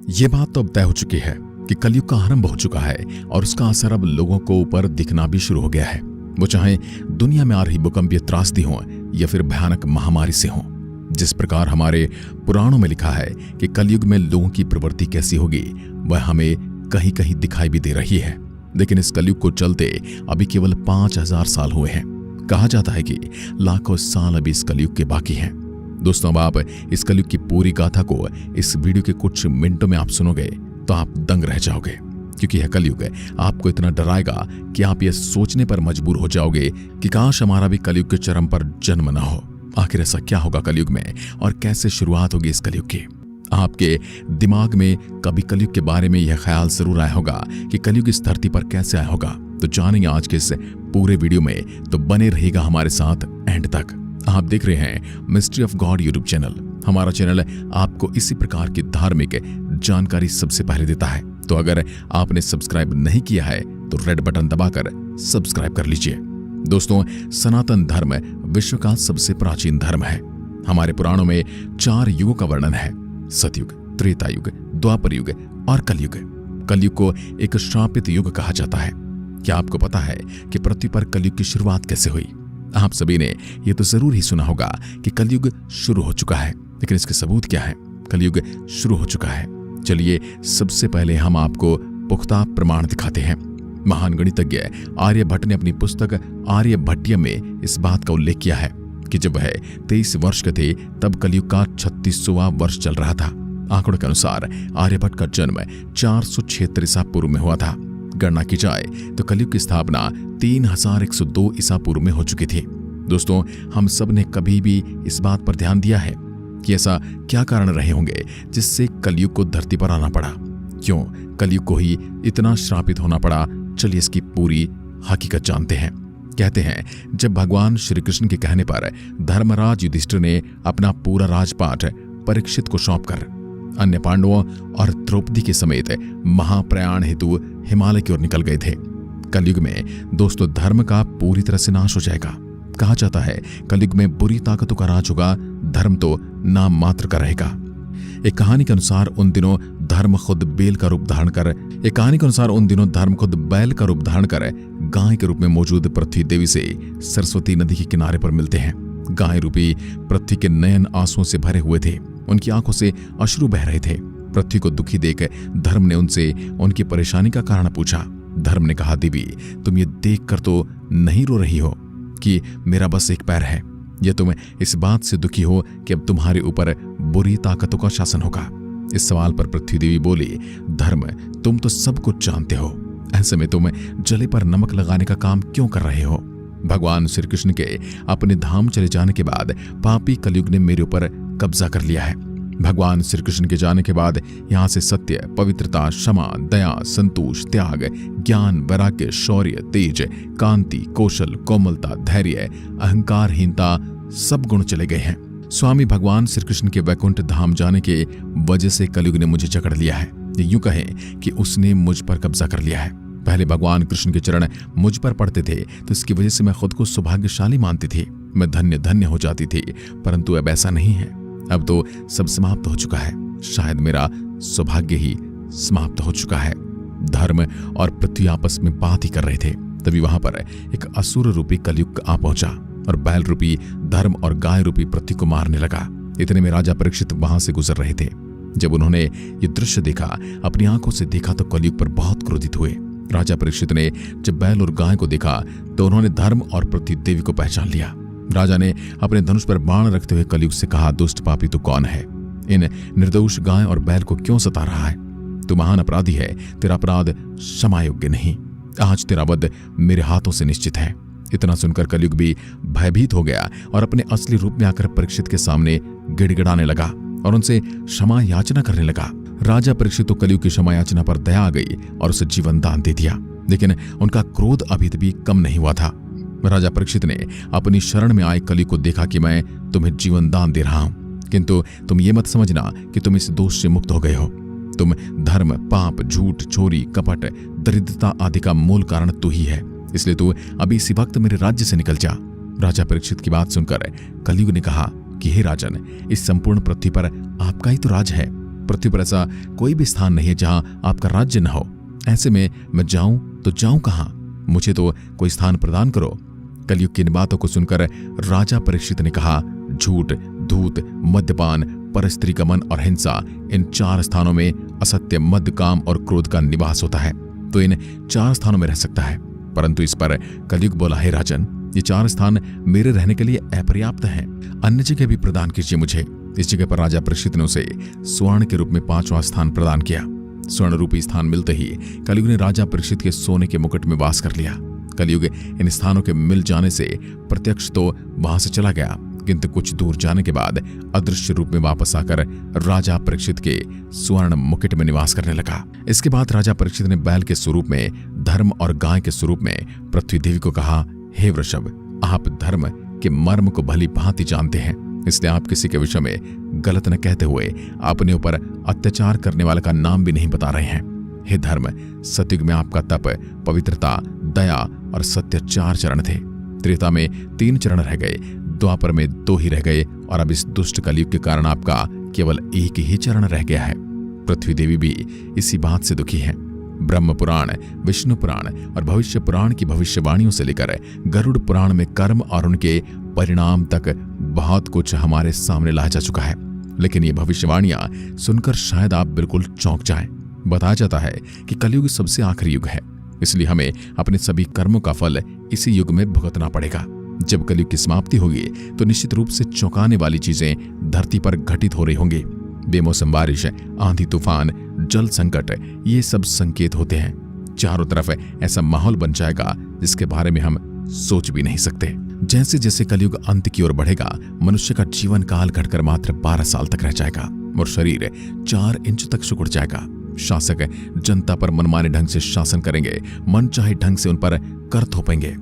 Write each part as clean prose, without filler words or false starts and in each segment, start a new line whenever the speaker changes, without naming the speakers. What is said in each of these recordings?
ये बात तो अब तय हो चुकी है कि कलयुग का आरंभ हो चुका है और उसका असर अब लोगों को ऊपर दिखना भी शुरू हो गया है। वो चाहे दुनिया में आ रही भूकंपीय त्रासदी हो या फिर भयानक महामारी से हो। जिस प्रकार हमारे पुराणों में लिखा है कि कलयुग में लोगों की प्रवृत्ति कैसी होगी, वह हमें कहीं कहीं दिखाई भी दे रही है। लेकिन इस कलयुग को चलते अभी केवल 5000 साल हुए हैं। कहा जाता है कि लाखों साल अभी इस कलयुग के बाकी हैं। दोस्तों, अब आप इस कलयुग की पूरी गाथा को इस वीडियो के कुछ मिनटों में आप सुनोगे तो आप दंग रह जाओगे, क्योंकि यह कलयुग आपको इतना डराएगा कि आप यह सोचने पर मजबूर हो जाओगे कि काश हमारा भी कलयुग के चरम पर जन्म न हो। आखिर ऐसा क्या होगा कलयुग में और कैसे शुरुआत होगी इस कलयुग की। आपके दिमाग में कभी कलयुग के बारे में यह ख्याल जरूर आया होगा कि कलयुग इस धरती पर कैसे आया होगा। तो जानेंगे आज के इस पूरे वीडियो में, तो बने रहिएगा हमारे साथ एंड तक। आप देख रहे हैं mystery of God YouTube channel. हमारा चैनल आपको इसी प्रकार की धार्मिक जानकारी सबसे पहले देता है। तो अगर आपने सब्सक्राइब नहीं किया है तो रेड बटन दबाकर सब्सक्राइब कर लीजिए। दोस्तों, सनातन धर्म विश्व का सबसे प्राचीन धर्म है। हमारे पुराणों में 4 युगों का वर्णन है: सतयुग, त्रेता युग, द्वापर युग और कलयुग। कलयुग को एक श्रापित युग कहा जाता है। क्या आपको पता है कि पृथ्वी पर कलयुग की शुरुआत कैसे हुई? आप सभी ने यह तो जरूर ही सुना होगा कि कलयुग शुरू हो चुका है, लेकिन इसके सबूत क्या है? कलयुग शुरू हो चुका है। चलिए सबसे पहले हम आपको पुख्ता प्रमाण दिखाते हैं। महान गणितज्ञ आर्यभट्ट ने अपनी पुस्तक आर्यभट्टियम में इस बात का उल्लेख किया है कि जब वह 23 वर्ष के थे तब कलयुग का 36वां वर्ष चल रहा था। आंकड़ों के अनुसार आर्यभट्ट का जन्म 476 ईसा पूर्व में हुआ था। गणना की जाए तो कलयुग की स्थापना 3102 ईसा पूर्व में हो चुकी थी। दोस्तों, हम सब ने कभी भी इस बात पर ध्यान दिया है कि ऐसा क्या कारण रहे होंगे जिससे कलयुग को धरती पर आना पड़ा? क्यों कलयुग को ही इतना श्रापित होना पड़ा? चलिए इसकी पूरी हकीकत जानते हैं। कहते हैं, जब भगवान श्री कृष्ण के कहने पर धर्मराज युधिष्ठिर ने अपना पूरा राजपाट परीक्षित को सौंपकर अन्य पांडवों और द्रौपदी के समेत महाप्रयाण हेतु हिमालय की ओर निकल गए थे। कलयुग में दोस्तों धर्म का पूरी तरह से नाश हो जाएगा। कहा जाता है कलयुग में बुरी ताकतों का राज होगा, धर्म तो नाम मात्र का रहेगा। एक कहानी के अनुसार उन दिनों धर्म खुद बैल का रूप धारण कर गाय के रूप में मौजूद पृथ्वी देवी से सरस्वती नदी के किनारे पर मिलते हैं। गाय रूपी पृथ्वी के नयन आंसुओं से भरे हुए थे। उनकी आंखों से अश्रु बह रहे थे। पृथ्वी को दुखी देख धर्म ने उनसे उनकी परेशानी का कारण पूछा। धर्म ने कहा, देवी, तुम ये देख कर तो नहीं रो रही हो कि मेरा बस एक पैर है, या तुम इस बात से दुखी हो कि अब तुम्हारे ऊपर बुरी ताकतों का शासन होगा? इस सवाल पर पृथ्वी देवी बोली, धर्म, तुम तो सब कुछ जानते हो, ऐसे में तुम जले पर नमक लगाने का काम क्यों कर रहे हो? भगवान श्री कृष्ण के अपने धाम चले जाने के बाद पापी कलयुग ने मेरे ऊपर कब्जा कर लिया है। भगवान श्री कृष्ण के जाने के बाद यहाँ से सत्य, पवित्रता, क्षमा, दया, संतोष, त्याग, ज्ञान, वैराग्य, शौर्य, तेज, कांति, कौशल, कोमलता, धैर्य, अहंकारहीनता सब गुण चले गए हैं। स्वामी भगवान श्री कृष्ण के वैकुंठ धाम जाने के वजह से कलयुग ने मुझे जकड़ लिया है। यूं कहें कि उसने मुझ पर कब्जा कर लिया है। पहले भगवान कृष्ण के चरण मुझ पर पड़ते थे तो इसकी वजह से मैं खुद को सौभाग्यशाली मानती थी, मैं धन्य धन्य हो जाती थी, परंतु अब ऐसा नहीं है। अब तो सब समाप्त हो चुका है। शायद मेरा सौभाग्य ही समाप्त हो चुका है। धर्म और पृथ्वी आपस में बात ही कर रहे थे, तभी वहां पर एक असुर रूपी कलयुग आ पहुंचा और बैल रूपी धर्म और गाय रूपी पृथ्वी को मारने लगा। इतने में राजा परीक्षित वहां से गुजर रहे थे। जब उन्होंने ये दृश्य देखा, अपनी आंखों से देखा, तो कलयुग पर बहुत क्रोधित हुए। राजा परीक्षित ने जब बैल और गाय को देखा तो उन्होंने धर्म और पृथ्वी देवी को पहचान लिया। राजा ने अपने धनुष पर बाण रखते हुए कलयुग से कहा, दुष्ट पापी तू कौन है? इन निर्दोष गाय और बैल को क्यों सता रहा है? तू महान अपराधी है, तेरा अपराध क्षमा योग्य नहीं। आज तेरा वध मेरे हाथों से निश्चित है। इतना सुनकर कलयुग भी भयभीत हो गया और अपने असली रूप में आकर परीक्षित के सामने गिड़गिड़ाने लगा और उनसे क्षमा याचना करने लगा। राजा परीक्षित तो कलयुग की क्षमा याचना पर दया आ गई और उसे जीवन दान दे दिया, लेकिन उनका क्रोध अभी भी कम नहीं हुआ था। राजा परीक्षित ने अपनी शरण में आए कलयुग को देखा कि मैं तुम्हें जीवन दान दे रहा हूं, किंतु तुम ये मत समझना कि तुम इस दोष से मुक्त हो गए हो। तुम धर्म, पाप, झूठ, चोरी, कपट, दरिद्रता आदि का मूल कारण तू ही है, इसलिए तू अभी इसी वक्त मेरे राज्य से निकल जा। राजा परीक्षित की बात सुनकर कलयुग ने कहा कि हे राजन, इस संपूर्ण पृथ्वी पर आपका ही तो राज है। पृथ्वी पर ऐसा कोई भी स्थान नहीं है जहां आपका राज्य न हो। ऐसे में मैं जाऊं तो जाऊं कहां? मुझे तो कोई स्थान प्रदान करो। कलयुग की इन बातों को सुनकर राजा परीक्षित ने कहा, झूठ, धूत, मद्यपान, परस्त्री गमन और हिंसा, इन 4 स्थानों में असत्य, मद, काम और क्रोध का निवास होता है, तो इन 4 स्थानों में रह सकता है। परंतु इस पर कलयुग बोला, हे राजन, ये 4 स्थान मेरे रहने के लिए अपर्याप्त हैं, अन्य जगह भी प्रदान कीजिए मुझे। इस जगह पर राजा परीक्षित ने उसे स्वर्ण के रूप में 5वां स्थान प्रदान किया। स्वर्ण रूपी स्थान मिलते ही कलयुग ने राजा परीक्षित के सोने के मुकुट में वास कर लिया। कलयुग इन स्थानों के मिल जाने से प्रत्यक्ष तो वहां से चला गया, किंतु कुछ दूर जाने के बाद अदृश्य रूप में वापस आकर राजा परीक्षित के स्वर्ण मुकुट में निवास करने लगा। इसके बाद राजा परीक्षित ने बैल के स्वरूप में, धर्म और गाय के स्वरूप में पृथ्वी देवी को कहा, हे वृषभ, आप धर्म के मर्म को भली भांति जानते हैं, इसलिए आप किसी के विषय में गलत न कहते हुए अपने ऊपर अत्याचार करने वाले का नाम भी नहीं बता रहे हैं। हे धर्म, सतयुग में आपका तप, पवित्रता, दया और सत्य 4 चरण थे। त्रेता में 3 चरण रह गए, द्वापर में 2 ही रह गए और अब इस दुष्ट कलयुग के कारण आपका केवल 1 ही चरण रह गया है। पृथ्वी देवी भी इसी बात से दुखी है। ब्रह्म पुराण, विष्णु पुराण और भविष्य पुराण की भविष्यवाणियों से लेकर गरुड़ पुराण में कर्म और उनके परिणाम तक बहुत कुछ हमारे सामने लाया जा चुका है, लेकिन ये भविष्यवाणियां सुनकर शायद आप बिल्कुल चौंक जाएं। बताया जाता है कि कलयुग सबसे आखिरी युग है, इसलिए हमें अपने सभी कर्मों का फल इसी युग में भुगतना पड़ेगा। जब कलयुग की समाप्ति होगी तो निश्चित रूप से चौंकाने वाली चीजें धरती पर घटित हो रही होंगी। बेमौसम बारिश, आंधी तूफान, जल संकट, ये सब संकेत होते हैं। चारों तरफ ऐसा माहौल बन जाएगा जिसके बारे में हम सोच भी नहीं सकते। जैसे जैसे कलयुग अंत की ओर बढ़ेगा, मनुष्य का जीवन काल घटकर मात्र 12 साल तक रह जाएगा और शरीर 4 इंच तक सिकुड़ जाएगा। शासक जनता पर मनमाने ढंग से शासन करेंगे, मन चाहे ढंग से उन पर कर थोपेंगे।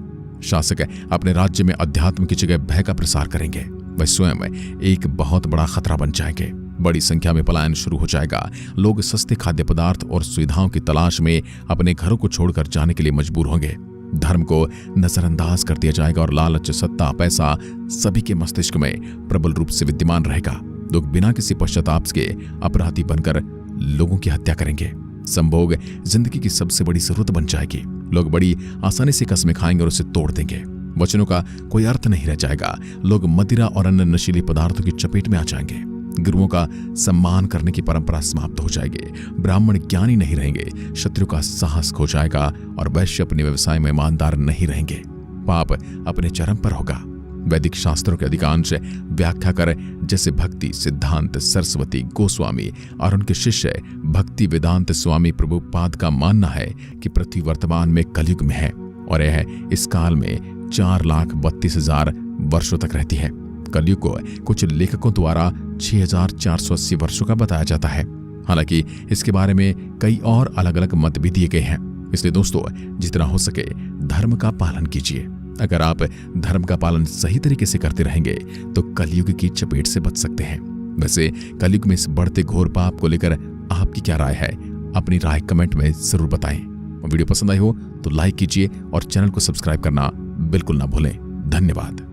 शासक अपने राज्य में अध्यात्म की जगह भय का प्रसार करेंगे। वह स्वयं एक बहुत बड़ा खतरा बन जाएंगे। बड़ी संख्या में पलायन शुरू हो जाएगा। लोग सस्ते खाद्य पदार्थ और सुविधाओं की तलाश में अपने घरों को छोड़कर जाने के लिए मजबूर होंगे। धर्म को नजरअंदाज कर दिया जाएगा और लालच, सत्ता, पैसा सभी के मस्तिष्क में प्रबल रूप से विद्यमान रहेगा। लोग बिना किसी पश्चाताप के अपराधी बनकर लोगों की हत्या करेंगे। संभोग जिंदगी की सबसे बड़ी जरूरत बन जाएगी। लोग बड़ी आसानी से कस्में खाएंगे और उसे तोड़ देंगे। वचनों का कोई अर्थ नहीं रह जाएगा। लोग मदिरा और अन्य नशीले पदार्थों की चपेट में आ जाएंगे। गुरुओं का सम्मान करने की परंपरा समाप्त हो जाएगी। ब्राह्मण ज्ञानी नहीं रहेंगे। शत्रु का साहस खो जाएगा और वैश्य अपने व्यवसाय में ईमानदार नहीं रहेंगे। पाप अपने चरम पर होगा। वैदिक शास्त्रों के अधिकांश व्याख्याकार जैसे भक्ति सिद्धांत सरस्वती गोस्वामी और उनके शिष्य भक्ति वेदांत स्वामी प्रभुपाद का मानना है कि पृथ्वी वर्तमान में कलयुग में है और यह इस काल में 4,32,000 वर्षों तक रहती है। कलयुग को कुछ लेखकों द्वारा 6,480 वर्षों का बताया जाता है। हालांकि इसके बारे में कई और अलग अलग मत भी दिए गए हैं। इसलिए दोस्तों, जितना हो सके धर्म का पालन कीजिए। अगर आप धर्म का पालन सही तरीके से करते रहेंगे तो कलयुग की चपेट से बच सकते हैं। वैसे कलयुग में इस बढ़ते घोर पाप को लेकर आपकी क्या राय है? अपनी राय कमेंट में जरूर बताएं। वीडियो पसंद आई हो तो लाइक कीजिए और चैनल को सब्सक्राइब करना बिल्कुल ना भूलें। धन्यवाद।